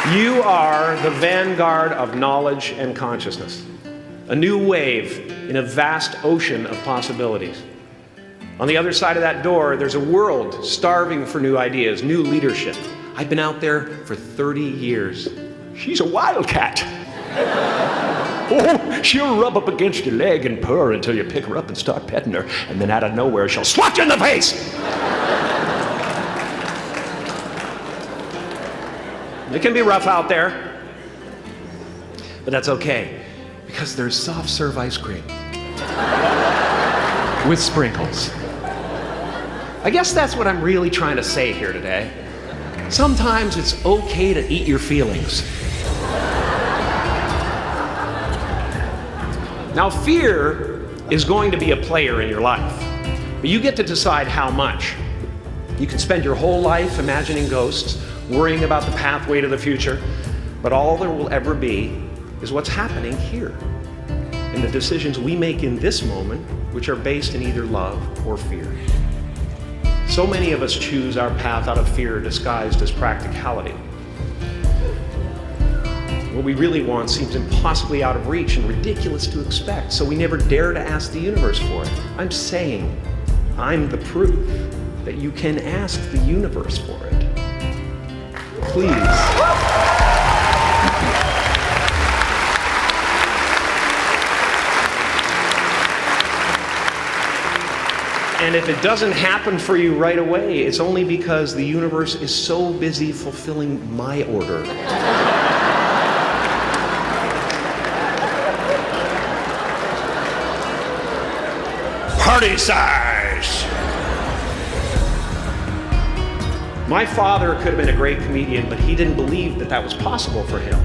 You are the vanguard of knowledge and consciousness, a new wave in a vast ocean of possibilities. On the other side of that door, there's a world starving for new ideas, new leadership. I've been out there for 30 years. She's a wildcat. Oh, she'll rub up against your leg and purr until you pick her up and start petting her, and then out of nowhere, she'll swat you in the face. It can be rough out there, but that's okay, because there's soft serve ice cream with sprinkles. I guess that's what I'm really trying to say here today. Sometimes it's okay to eat your feelings. Now, fear is going to be a player in your life, but you get to decide how much. You can spend your whole life imagining ghosts, worrying about the pathway to the future, but all there will ever be is what's happening here, and the decisions we make in this moment, which are based in either love or fear. So many of us choose our path out of fear disguised as practicality. What we really want seems impossibly out of reach and ridiculous to expect, so we never dare to ask the universe for it. I'm saying I'm the proof that you can ask the universe for it. Please. And if it doesn't happen for you right away, it's only because the universe is so busy fulfilling my order. Party size! My father could have been a great comedian, but he didn't believe that that was possible for him.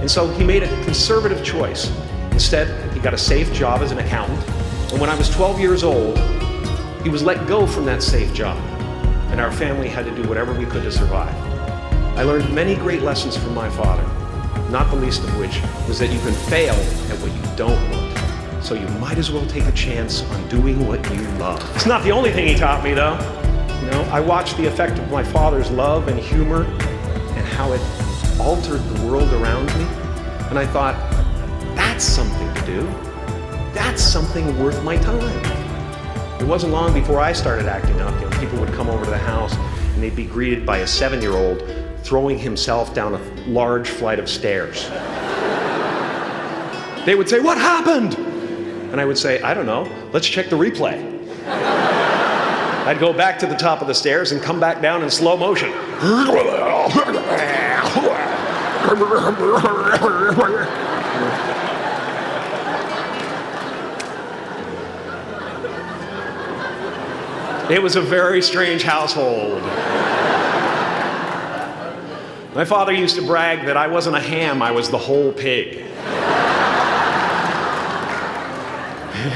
And so he made a conservative choice. Instead, he got a safe job as an accountant. And when I was 12 years old, he was let go from that safe job. And our family had to do whatever we could to survive. I learned many great lessons from my father, not the least of which was that you can fail at what you don't want. So you might as well take a chance on doing what you love. It's not the only thing he taught me, though. You know, I watched the effect of my father's love and humor and how it altered the world around me. And I thought, that's something to do. That's something worth my time. It wasn't long before I started acting up. You know, people would come over to the house and they'd be greeted by a 7-year-old throwing himself down a large flight of stairs. They would say, "What happened?" And I would say, "I don't know, let's check the replay." I'd go back to the top of the stairs and come back down in slow motion. It was a very strange household. My father used to brag that I wasn't a ham, I was the whole pig.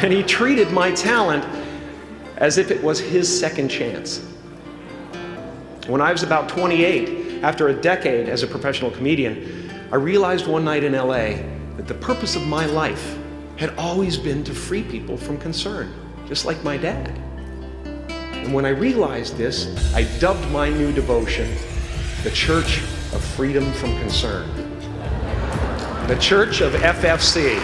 And he treated my talent as if it was his second chance. When I was about 28, after a decade as a professional comedian, I realized one night in LA that the purpose of my life had always been to free people from concern, just like my dad. And when I realized this, I dubbed my new devotion the Church of Freedom from Concern. The Church of FFC.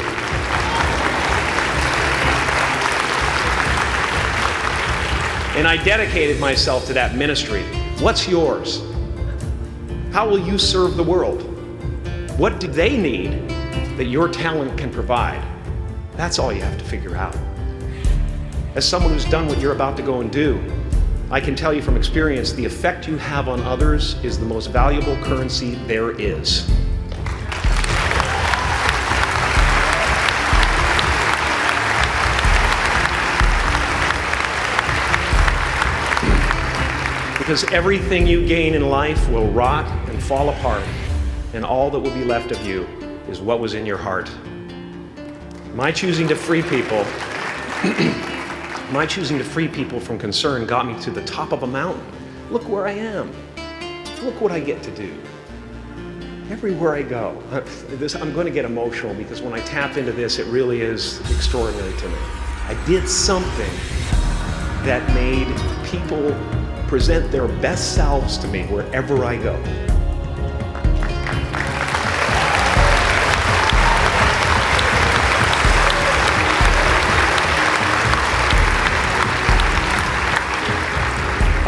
And I dedicated myself to that ministry. What's yours? How will you serve the world? What do they need that your talent can provide? That's all you have to figure out. As someone who's done what you're about to go and do, I can tell you from experience, the effect you have on others is the most valuable currency there is. Because everything you gain in life will rot and fall apart, and all that will be left of you is what was in your heart. My choosing to free people from concern got me to the top of a mountain. Look where I am. Look what I get to do. Everywhere I go. I'm going to get emotional because when I tap into this, it really is extraordinary to me. I did something that made people present their best selves to me wherever I go.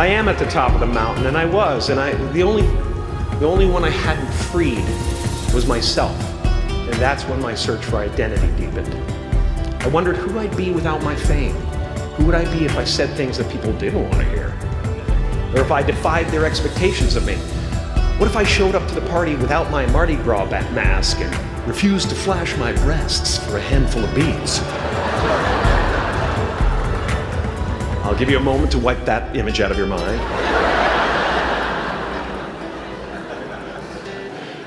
I am at the top of the mountain, and I was, and the only one I hadn't freed was myself. And that's when my search for identity deepened. I wondered who I'd be without my fame. Who would I be if I said things that people didn't want to hear? Or if I defied their expectations of me? What if I showed up to the party without my Mardi Gras mask and refused to flash my breasts for a handful of beads? I'll give you a moment to wipe that image out of your mind.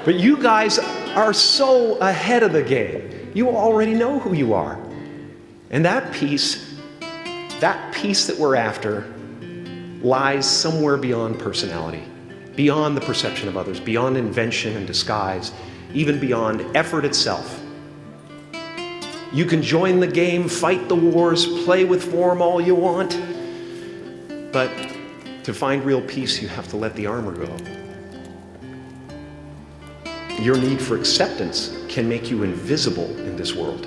But you guys are so ahead of the game. You already know who you are. And that peace that we're after lies somewhere beyond personality, beyond the perception of others, beyond invention and disguise, even beyond effort itself. You can join the game, fight the wars, play with form all you want, but to find real peace, you have to let the armor go. Your need for acceptance can make you invisible in this world.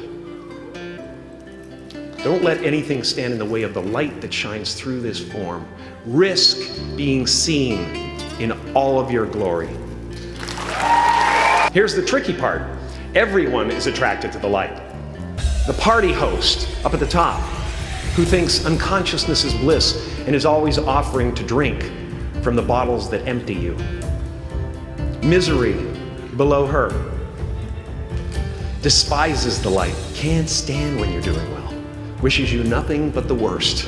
Don't let anything stand in the way of the light that shines through this form. Risk being seen in all of your glory. Here's the tricky part. Everyone is attracted to the light. The party host up at the top, who thinks unconsciousness is bliss and is always offering to drink from the bottles that empty you. Misery below her, despises the light, can't stand when you're doing well, wishes you nothing but the worst.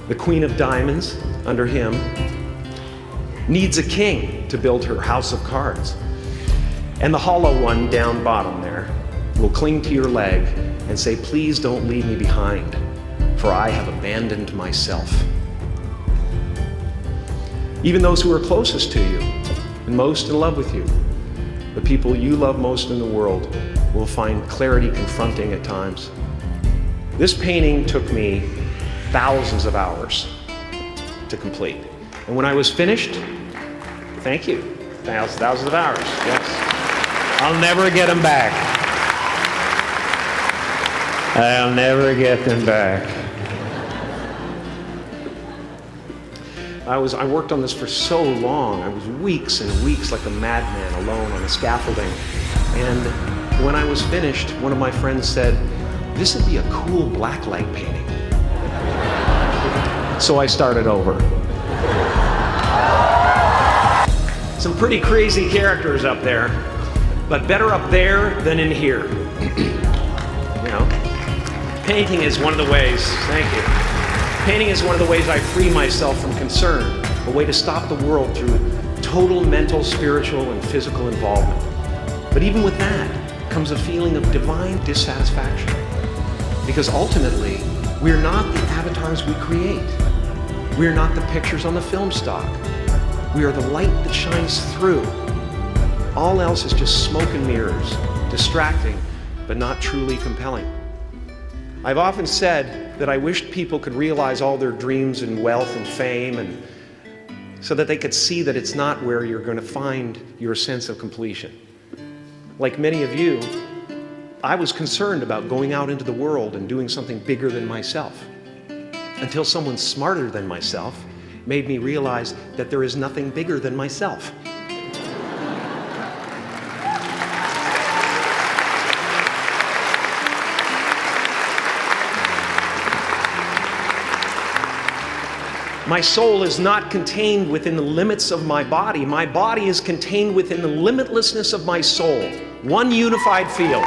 The Queen of Diamonds, under him, needs a king to build her house of cards. And the hollow one down bottom there will cling to your leg and say, please don't leave me behind, for I have abandoned myself. Even those who are closest to you and most in love with you, the people you love most in the world, will find clarity confronting at times. This painting took me thousands of hours to complete. And when I was finished, thank you, thousands of hours, yes. I'll never get them back. I'll never get them back. I worked on this for so long. I was weeks and weeks like a madman alone on the scaffolding. And when I was finished, one of my friends said, this would be a cool blacklight painting. So I started over. Some pretty crazy characters up there, but better up there than in here. You know, painting is one of the ways, thank you. Painting is one of the ways I free myself from concern, a way to stop the world through total mental, spiritual, and physical involvement. But even with that comes a feeling of divine dissatisfaction. Because ultimately, we're not the avatars we create. We're not the pictures on the film stock. We are the light that shines through. All else is just smoke and mirrors, distracting, but not truly compelling. I've often said that I wished people could realize all their dreams and wealth and fame, and so that they could see that it's not where you're going to find your sense of completion. Like many of you, I was concerned about going out into the world and doing something bigger than myself, until someone smarter than myself made me realize that there is nothing bigger than myself. My soul is not contained within the limits of my body. My body is contained within the limitlessness of my soul. One unified field.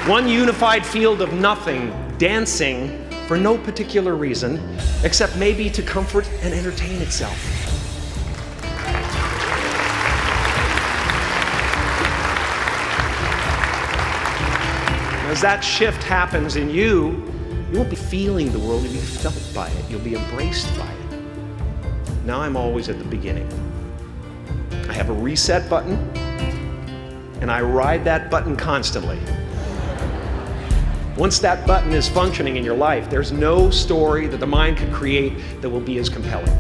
One unified field of nothing, dancing for no particular reason, except maybe to comfort and entertain itself. As that shift happens in you, you won't be feeling the world, you'll be felt by it, you'll be embraced by it. Now I'm always at the beginning. I have a reset button, and I ride that button constantly. Once that button is functioning in your life, there's no story that the mind could create that will be as compelling.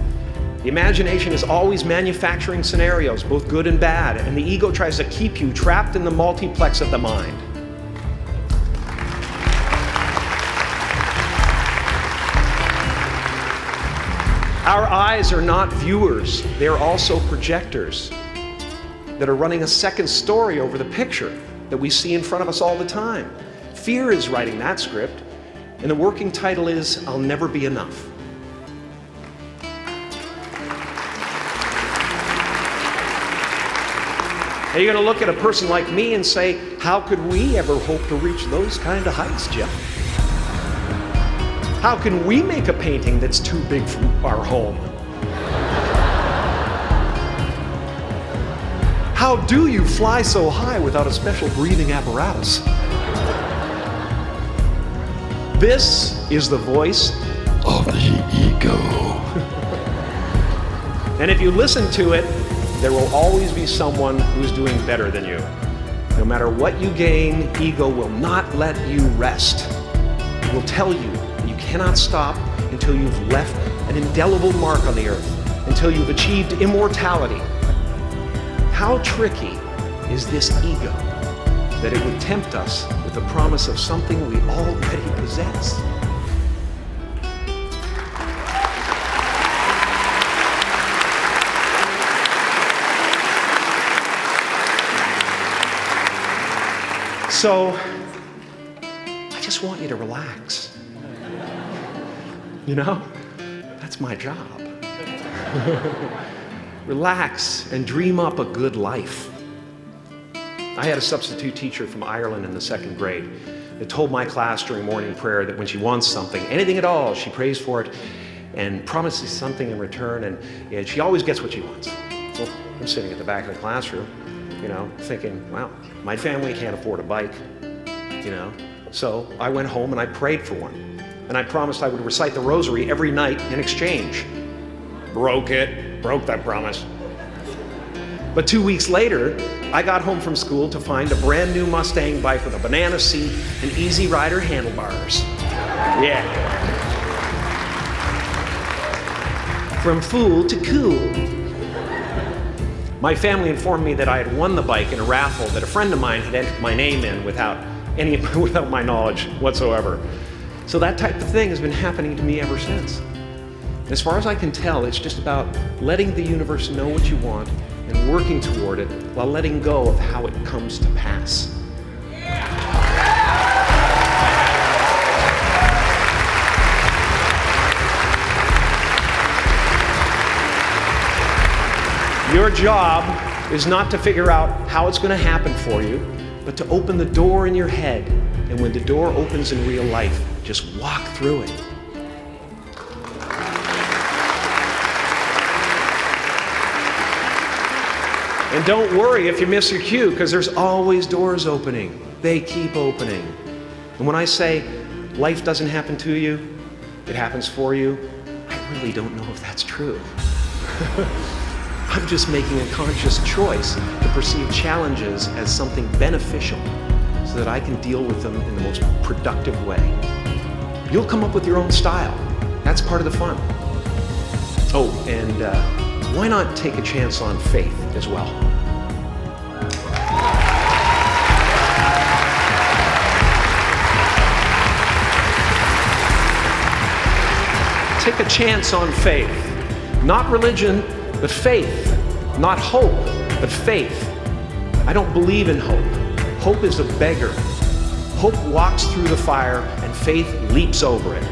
The imagination is always manufacturing scenarios, both good and bad, and the ego tries to keep you trapped in the multiplex of the mind. Our eyes are not viewers, they are also projectors that are running a second story over the picture that we see in front of us all the time. Fear is writing that script, and the working title is, I'll Never Be Enough. Now you're going to look at a person like me and say, how could we ever hope to reach those kind of heights, Jeff? How can we make a painting that's too big for our home? How do you fly so high without a special breathing apparatus? This is the voice of the ego. And if you listen to it, there will always be someone who's doing better than you. No matter what you gain, ego will not let you rest. It will tell you you cannot stop until you've left an indelible mark on the earth, until you've achieved immortality. How tricky is this ego that it would tempt us with the promise of something we already possess? So, I just want you to relax. You know, that's my job. Relax and dream up a good life. I had a substitute teacher from Ireland in the 2nd grade that told my class during morning prayer that when she wants something, anything at all, she prays for it and promises something in return, and she always gets what she wants. Well, I'm sitting at the back of the classroom, you know, thinking, well, my family can't afford a bike, you know. So I went home and I prayed for one. And I promised I would recite the rosary every night in exchange. Broke that promise. But 2 weeks later, I got home from school to find a brand new Mustang bike with a banana seat and Easy Rider handlebars. Yeah. From fool to cool. My family informed me that I had won the bike in a raffle that a friend of mine had entered my name in without my knowledge whatsoever. So that type of thing has been happening to me ever since. As far as I can tell, it's just about letting the universe know what you want and working toward it while letting go of how it comes to pass. Your job is not to figure out how it's going to happen for you, but to open the door in your head. And when the door opens in real life, just walk through it. And don't worry if you miss your cue, because there's always doors opening. They keep opening. And when I say life doesn't happen to you, it happens for you, I really don't know if that's true. I'm just making a conscious choice to perceive challenges as something beneficial so that I can deal with them in the most productive way. You'll come up with your own style. That's part of the fun. Oh, and why not take a chance on faith as well? Take a chance on faith. Not religion, but faith. Not hope, but faith. I don't believe in hope. Hope is a beggar. Hope walks through the fire and faith leaps over it.